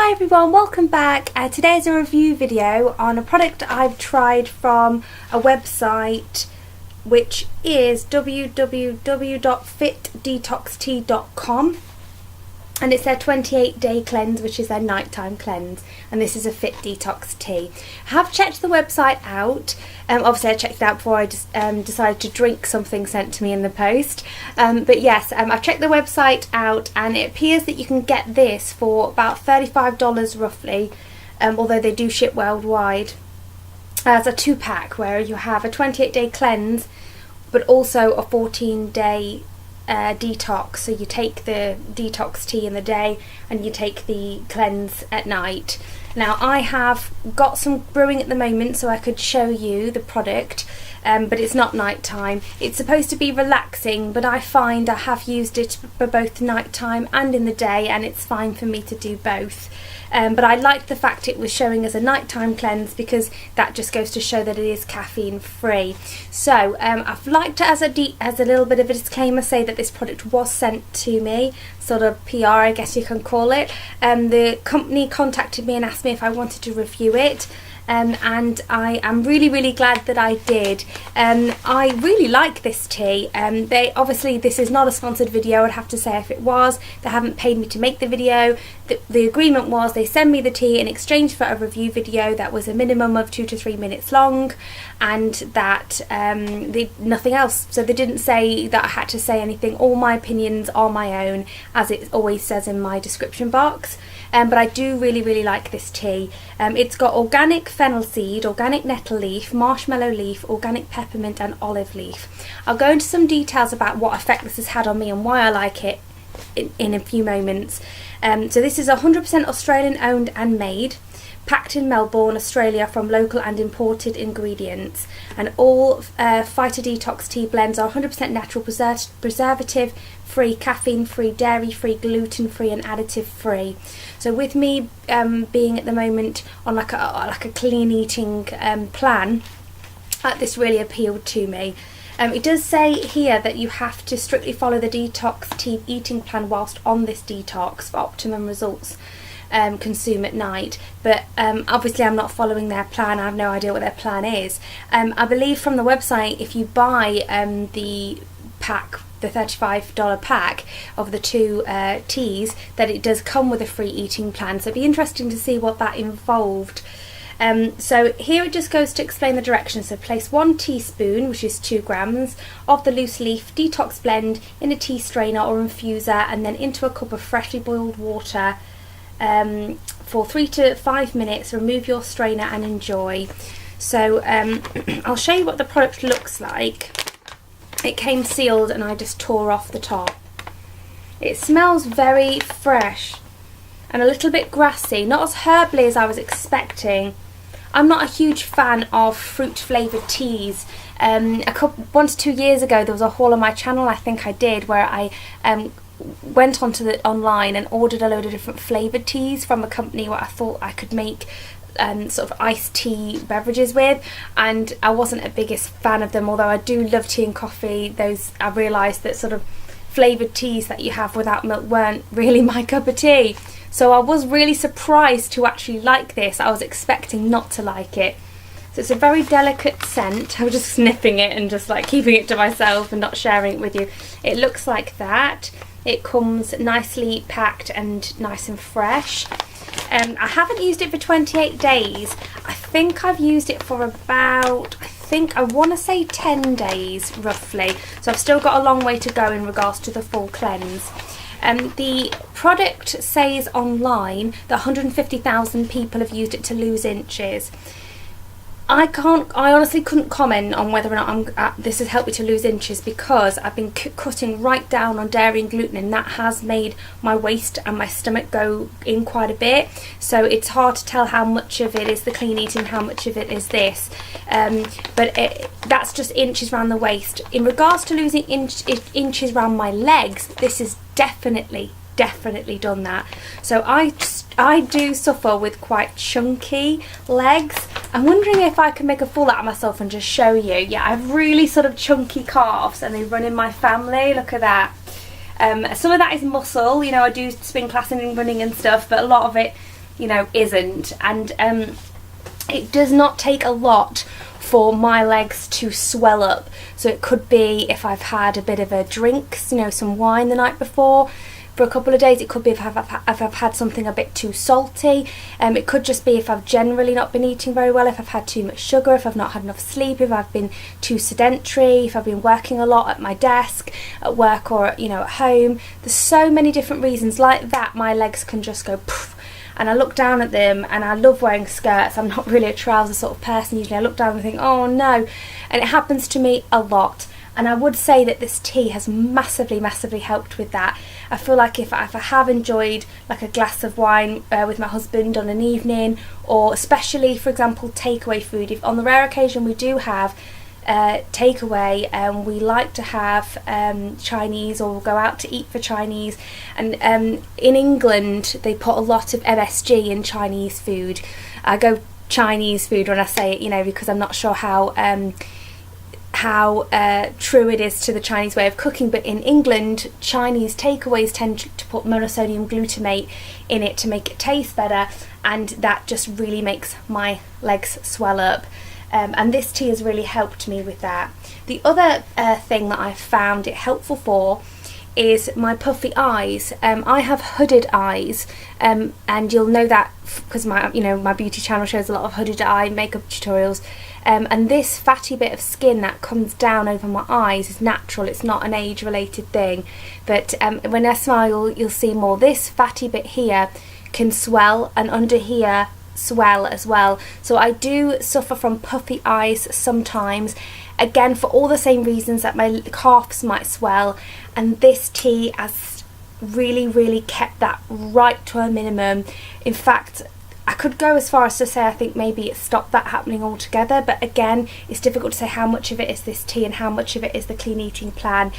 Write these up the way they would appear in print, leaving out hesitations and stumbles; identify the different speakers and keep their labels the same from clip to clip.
Speaker 1: Hi everyone, welcome back. Today is a review video on a product I've tried from a website which is www.fitdetoxtea.com, and it's their 28-day cleanse, which is their nighttime cleanse, and this is a Fit Detox Tea. I have checked the website out. Obviously I checked it out before I just decided to drink something sent to me in the post. But yes, I've checked the website out, and it appears that you can get this for about $35 roughly, although they do ship worldwide, as a 2-pack where you have a 28-day cleanse but also a 14-day detox. So you take the detox tea in the day and you take the cleanse at night. Now I have got some brewing at the moment so I could show you the product, but it's not nighttime. It's supposed to be relaxing, but I find I have used it for both nighttime and in the day, and it's fine for me to do both. But I liked the fact it was showing as a nighttime cleanse, because that just goes to show that it is caffeine free. So I've liked to, as a little bit of a disclaimer, say that this product was sent to me, sort of PR I guess you can call it. The company contacted me and asked me if I wanted to review it. And I am really glad that I did. I really like this tea. They obviously, this is not a sponsored video, I'd have to say. If it was, they haven't paid me to make the video. The agreement was they send me the tea in exchange for a review video that was a minimum of 2 to 3 minutes long, and that nothing else. So they didn't say that I had to say anything. All my opinions are my own, as it always says in my description box. But I do really like this tea. It's got organic fennel seed, organic nettle leaf, marshmallow leaf, organic peppermint and olive leaf. I'll go into some details about what effect this has had on me and why I like it in a few moments. So this is 100% Australian owned and made, packed in Melbourne, Australia, from local and imported ingredients, and all Phyto Detox tea blends are 100% natural, preservative free, caffeine free, dairy free, gluten free and additive free. So with me being at the moment on like a clean eating plan, this really appealed to me. It does say here that you have to strictly follow the detox tea eating plan whilst on this detox for optimum results. Consume at night, but obviously I'm not following their plan. I have no idea what their plan is. I believe from the website, if you buy the pack, the $35 pack of the 2 teas, that it does come with a free eating plan, so it'd be interesting to see what that involved. So here it just goes to explain the directions. So place 1 teaspoon, which is 2 grams, of the loose leaf detox blend in a tea strainer or infuser, and then into a cup of freshly boiled water for 3 to 5 minutes. Remove your strainer and enjoy. So I'll show you what the product looks like. It came sealed and I just tore off the top. It smells very fresh and a little bit grassy, not as herbally as I was expecting. I'm not a huge fan of fruit flavoured teas. 1 to 2 years ago there was a haul on my channel, I think I did, where I went onto the online and ordered a load of different flavoured teas from a company where I thought I could make sort of iced tea beverages with, and I wasn't a biggest fan of them, although I do love tea and coffee. Those, I realised that sort of flavoured teas that you have without milk weren't really my cup of tea. So I was really surprised to actually like this. I was expecting not to like it. So it's a very delicate scent. I was just sniffing it and just like keeping it to myself and not sharing it with you. It looks like that. It comes nicely packed and nice and fresh. I haven't used it for 28 days. I think I've used it for about, I want to say 10 days roughly. So I've still got a long way to go in regards to the full cleanse. The product says online that 150,000 people have used it to lose inches. I honestly couldn't comment on whether or not this has helped me to lose inches, because I've been cutting right down on dairy and gluten, and that has made my waist and my stomach go in quite a bit. So it's hard to tell how much of it is the clean eating, how much of it is this. But that's just inches around the waist. In regards to losing inches around my legs, this is definitely done that. So I do suffer with quite chunky legs. I'm wondering if I can make a fool out of myself and just show you. Yeah, I have really sort of chunky calves, and they run in my family. Look at that. Some of that is muscle, you know, I do spin class and running and stuff, but a lot of it isn't. And it does not take a lot for my legs to swell up. So it could be if I've had a bit of a drink, some wine the night before for a couple of days. It could be if I've had something a bit too salty. It could just be if I've generally not been eating very well, if I've had too much sugar, if I've not had enough sleep, if I've been too sedentary, if I've been working a lot at my desk, at work, or at home. There's so many different reasons like that my legs can just go poof. And I look down at them, and I love wearing skirts. I'm not really a trouser sort of person usually. I look down and think, oh no. And it happens to me a lot. And I would say that this tea has massively, massively helped with that. I feel like if I have enjoyed like a glass of wine with my husband on an evening, or especially, for example, takeaway food, if on the rare occasion we do have takeaway, we like to have Chinese, or we'll go out to eat for Chinese. And in England they put a lot of MSG in Chinese food. I go Chinese food when I say it, because I'm not sure how true it is to the Chinese way of cooking, but in England Chinese takeaways tend to put monosodium glutamate in it to make it taste better, and that just really makes my legs swell up. And this tea has really helped me with that. The other thing that I've found it helpful for is my puffy eyes. I have hooded eyes, and you'll know that because my beauty channel shows a lot of hooded eye makeup tutorials. And this fatty bit of skin that comes down over my eyes is natural. It's not an age-related thing. But when I smile, you'll see more. This fatty bit here can swell, and under here swell as well. So I do suffer from puffy eyes sometimes, again for all the same reasons that my calves might swell, and this tea has really kept that right to a minimum. In fact, I could go as far as to say I think maybe it stopped that happening altogether, but again it's difficult to say how much of it is this tea and how much of it is the clean eating plan.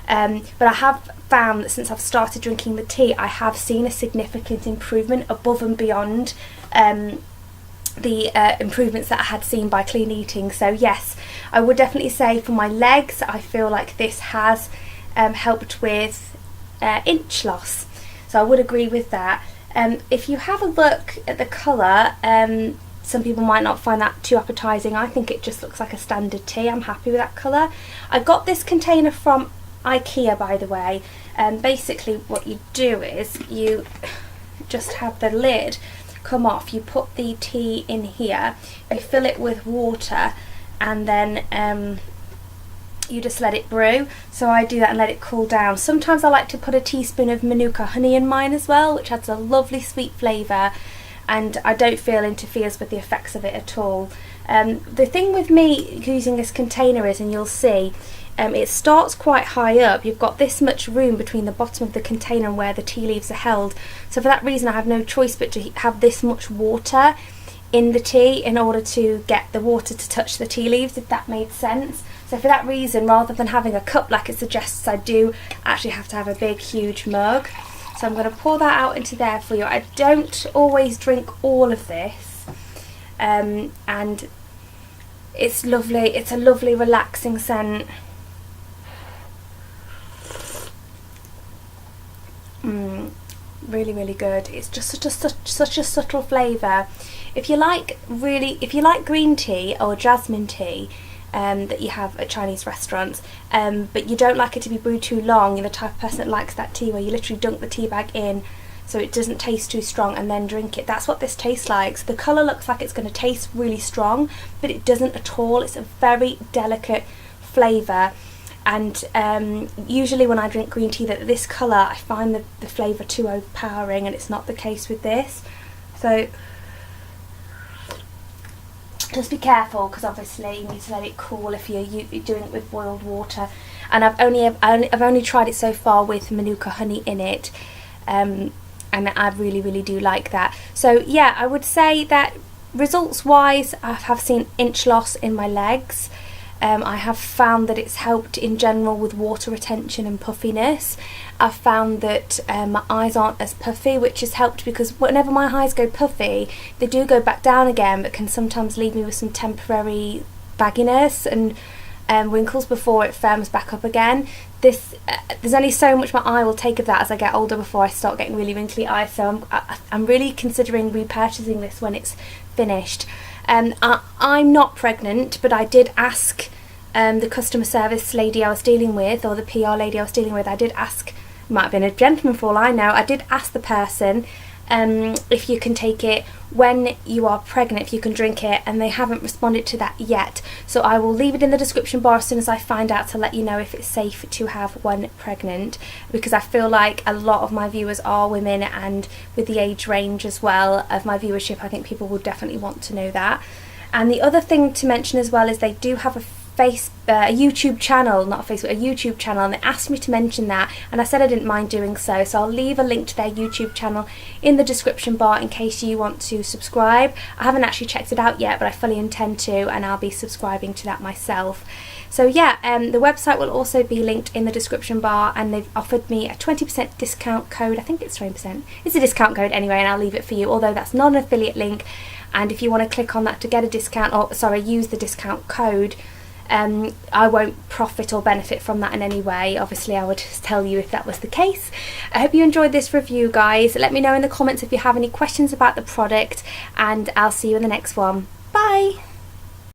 Speaker 1: But I have found that since I've started drinking the tea, I have seen a significant improvement above and beyond the improvements that I had seen by clean eating. So yes, I would definitely say for my legs, I feel like this has helped with inch loss. So I would agree with that. If you have a look at the colour, some people might not find that too appetising. I think it just looks like a standard tea. I'm happy with that colour. I got this container from IKEA, by the way. Basically what you do is you just have the lid come off, you put the tea in here, you fill it with water, and then you just let it brew. So I do that and let it cool down. Sometimes I like to put a teaspoon of Manuka honey in mine as well, which adds a lovely sweet flavour, and I don't feel interferes with the effects of it at all. The thing with me using this container is, and you'll see, it starts quite high up. You've got this much room between the bottom of the container and where the tea leaves are held. So for that reason I have no choice but to have this much water in the tea in order to get the water to touch the tea leaves, if that made sense. So for that reason, rather than having a cup like it suggests I do, actually have to have a big huge mug. So I'm going to pour that out into there for you. I don't always drink all of this, and it's lovely. It's a lovely relaxing scent. Really good. It's just such a subtle flavour. If you like green tea or jasmine tea that you have at Chinese restaurants, but you don't like it to be brewed too long, you're the type of person that likes that tea where you literally dunk the tea bag in so it doesn't taste too strong and then drink it. That's what this tastes like. So the colour looks like it's going to taste really strong, but it doesn't at all. It's a very delicate flavour. And usually when I drink green tea this colour, I find the flavour too overpowering, and it's not the case with this. So just be careful, because obviously you need to let it cool if you're doing it with boiled water. And I've only tried it so far with Manuka honey in it, and I really do like that. So yeah, I would say that results wise, I have seen inch loss in my legs. I have found that it's helped in general with water retention and puffiness. I've found that my eyes aren't as puffy, which has helped, because whenever my eyes go puffy, they do go back down again, but can sometimes leave me with some temporary bagginess. And wrinkles before it firms back up again. There's only so much my eye will take of that as I get older before I start getting really wrinkly eyes, so I'm really considering repurchasing this when it's finished. I'm not pregnant, but I did ask the customer service lady I was dealing with, or the PR lady I was dealing with, I did ask, might have been a gentleman for all I know, I did ask the person if you can take it when you are pregnant, if you can drink it, and they haven't responded to that yet. So I will leave it in the description bar as soon as I find out to let you know if it's safe to have when pregnant, because I feel like a lot of my viewers are women, and with the age range as well of my viewership, I think people will definitely want to know that. And the other thing to mention as well is they do have a YouTube channel, not a Facebook, a YouTube channel, and they asked me to mention that, and I said I didn't mind doing so, so I'll leave a link to their YouTube channel in the description bar in case you want to subscribe. I haven't actually checked it out yet, but I fully intend to, and I'll be subscribing to that myself. So yeah, the website will also be linked in the description bar, and they've offered me a 20% discount code. I think it's 20%. It's a discount code anyway, and I'll leave it for you, although that's not an affiliate link, and if you want to click on that to get a discount, or sorry, use the discount code, I won't profit or benefit from that in any way. Obviously I would tell you if that was the case. I hope you enjoyed this review, guys. Let me know in the comments if you have any questions about the product, and I'll see you in the next one. Bye!